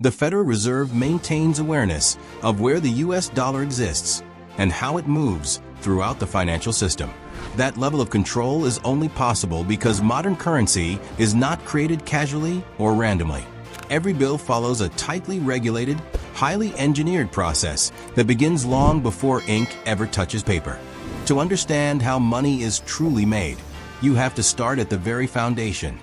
The Federal Reserve maintains awareness of where the US dollar exists and how it moves throughout the financial system. That level of control is only possible because modern currency is not created casually or randomly. Every bill follows a tightly regulated, highly engineered process that begins long before ink ever touches paper. To understand how money is truly made, you have to start at the very foundation,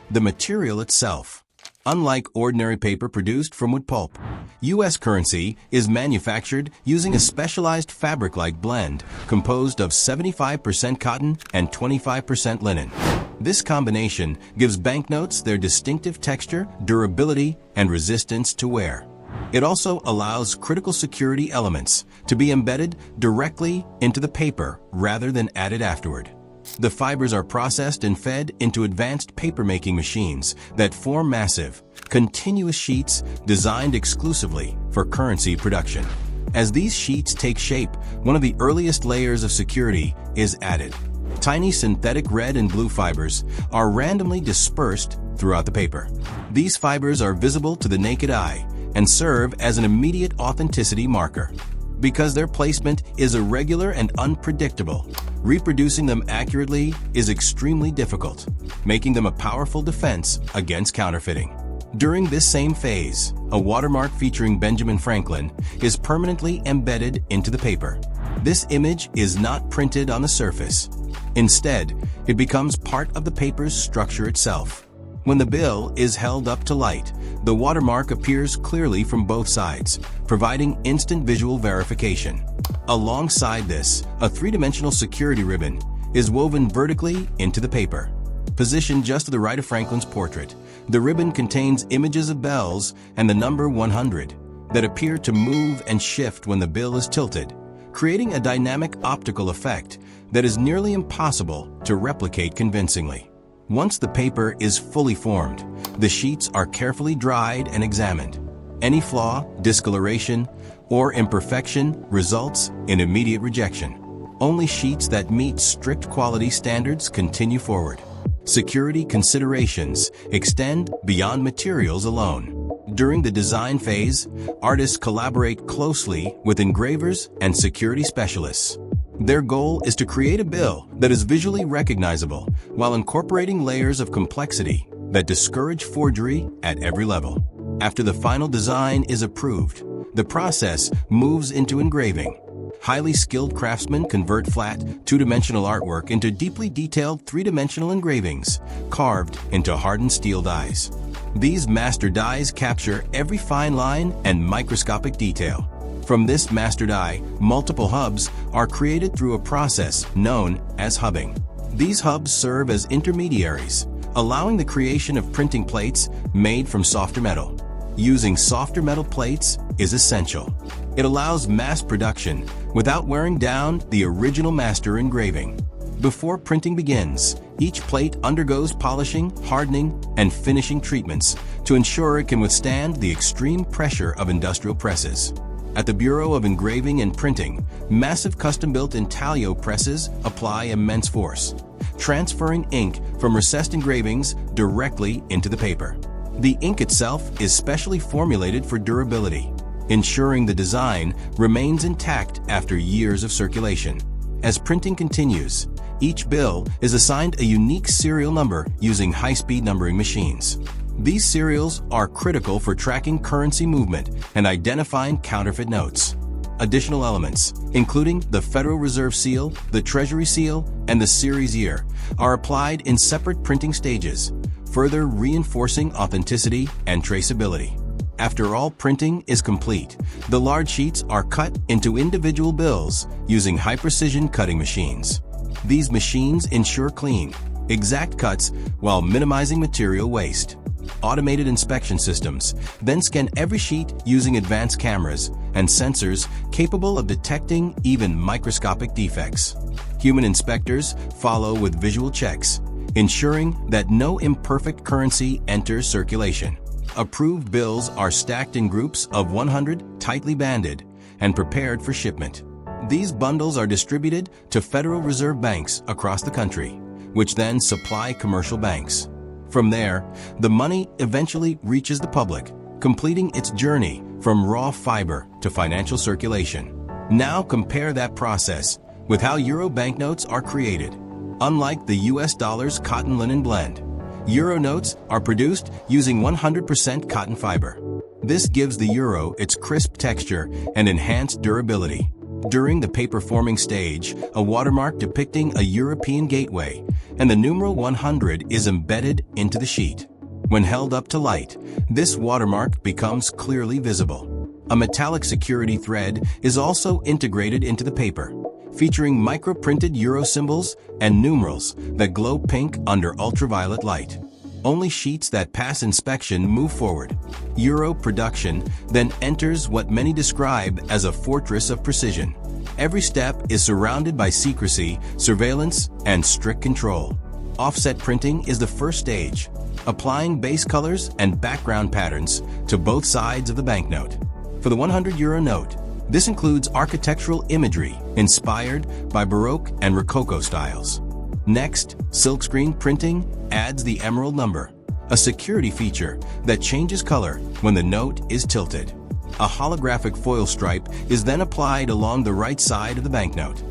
the material itself. Unlike ordinary paper produced from wood pulp, U.S. currency is manufactured using a specialized fabric-like blend composed of 75% cotton and 25% linen. This combination gives banknotes their distinctive texture, durability, and resistance to wear. It also allows critical security elements to be embedded directly into the paper rather than added afterward. The fibers are processed and fed into advanced paper-making machines that form massive, continuous sheets designed exclusively for currency production. As these sheets take shape, one of the earliest layers of security is added. Tiny synthetic red and blue fibers are randomly dispersed throughout the paper. These fibers are visible to the naked eye and serve as an immediate authenticity marker. Because their placement is irregular and unpredictable, reproducing them accurately is extremely difficult, making them a powerful defense against counterfeiting. During this same phase, a watermark featuring Benjamin Franklin is permanently embedded into the paper. This image is not printed on the surface. Instead, it becomes part of the paper's structure itself. When the bill is held up to light, the watermark appears clearly from both sides, providing instant visual verification. Alongside this, a three-dimensional security ribbon is woven vertically into the paper. Positioned just to the right of Franklin's portrait, the ribbon contains images of bells and the number 100 that appear to move and shift when the bill is tilted, creating a dynamic optical effect that is nearly impossible to replicate convincingly. Once the paper is fully formed, the sheets are carefully dried and examined. Any flaw, discoloration, or imperfection results in immediate rejection. Only sheets that meet strict quality standards continue forward. Security considerations extend beyond materials alone. During the design phase, artists collaborate closely with engravers and security specialists. Their goal is to create a bill that is visually recognizable while incorporating layers of complexity that discourage forgery at every level. After the final design is approved, the process moves into engraving. Highly skilled craftsmen convert flat, two-dimensional artwork into deeply detailed three-dimensional engravings, carved into hardened steel dies. These master dies capture every fine line and microscopic detail. From this master die, multiple hubs are created through a process known as hubbing. These hubs serve as intermediaries, allowing the creation of printing plates made from softer metal. Using softer metal plates is essential. It allows mass production without wearing down the original master engraving. Before printing begins, each plate undergoes polishing, hardening, and finishing treatments to ensure it can withstand the extreme pressure of industrial presses. At the Bureau of Engraving and Printing, massive custom-built intaglio presses apply immense force, transferring ink from recessed engravings directly into the paper. The ink itself is specially formulated for durability, ensuring the design remains intact after years of circulation. As printing continues, each bill is assigned a unique serial number using high-speed numbering machines. These serials are critical for tracking currency movement and identifying counterfeit notes. Additional elements, including the Federal Reserve Seal, the Treasury Seal, and the series year, are applied in separate printing stages, further reinforcing authenticity and traceability. After all printing is complete, the large sheets are cut into individual bills using high-precision cutting machines. These machines ensure clean, exact cuts while minimizing material waste. Automated inspection systems then scan every sheet using advanced cameras and sensors capable of detecting even microscopic defects. Human inspectors follow with visual checks, ensuring that no imperfect currency enters circulation. Approved bills are stacked in groups of 100, tightly banded, and prepared for shipment. These bundles are distributed to Federal Reserve banks across the country, which then supply commercial banks. From there, the money eventually reaches the public, completing its journey from raw fiber to financial circulation. Now compare that process with how euro banknotes are created. Unlike the US dollar's cotton linen blend, euro notes are produced using 100% cotton fiber. This gives the euro its crisp texture and enhanced durability. During the paper forming stage, a watermark depicting a European gateway and the numeral 100 is embedded into the sheet. When held up to light, this watermark becomes clearly visible. A metallic security thread is also integrated into the paper, featuring micro-printed euro symbols and numerals that glow pink under ultraviolet light. Only sheets that pass inspection move forward. Euro production then enters what many describe as a fortress of precision. Every step is surrounded by secrecy, surveillance, and strict control. Offset printing is the first stage, applying base colors and background patterns to both sides of the banknote. For the 100 euro note, this includes architectural imagery inspired by Baroque and Rococo styles. Next, silkscreen printing adds the emerald number, a security feature that changes color when the note is tilted. A holographic foil stripe is then applied along the right side of the banknote.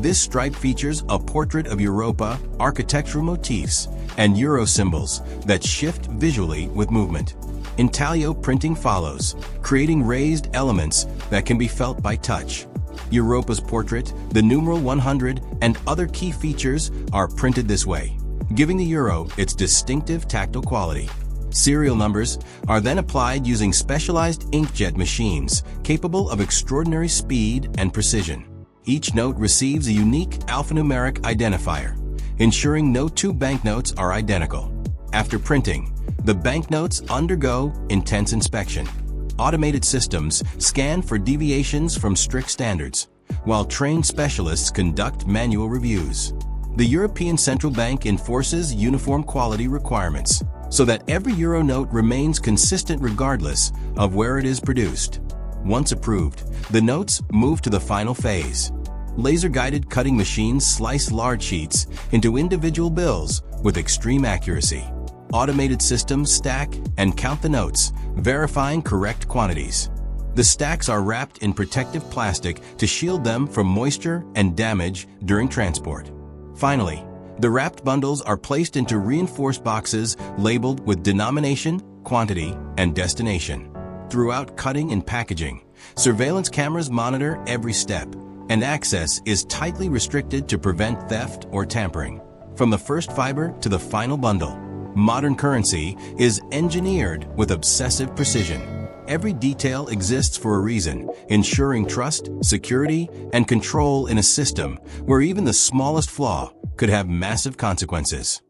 This stripe features a portrait of Europa, architectural motifs, and euro symbols that shift visually with movement. Intaglio printing follows, creating raised elements that can be felt by touch. Europa's portrait, the numeral 100, and other key features are printed this way, giving the euro its distinctive tactile quality. Serial numbers are then applied using specialized inkjet machines capable of extraordinary speed and precision. Each note receives a unique alphanumeric identifier, ensuring no two banknotes are identical. After printing, the banknotes undergo intense inspection. Automated systems scan for deviations from strict standards, while trained specialists conduct manual reviews. The European Central Bank enforces uniform quality requirements so that every euro note remains consistent regardless of where it is produced. Once approved, the notes move to the final phase. Laser-guided cutting machines slice large sheets into individual bills with extreme accuracy. Automated systems stack and count the notes, verifying correct quantities. The stacks are wrapped in protective plastic to shield them from moisture and damage during transport. Finally, the wrapped bundles are placed into reinforced boxes labeled with denomination, quantity, and destination. Throughout cutting and packaging, surveillance cameras monitor every step, and access is tightly restricted to prevent theft or tampering. From the first fiber to the final bundle, modern currency is engineered with obsessive precision. Every detail exists for a reason, ensuring trust, security, and control in a system where even the smallest flaw could have massive consequences.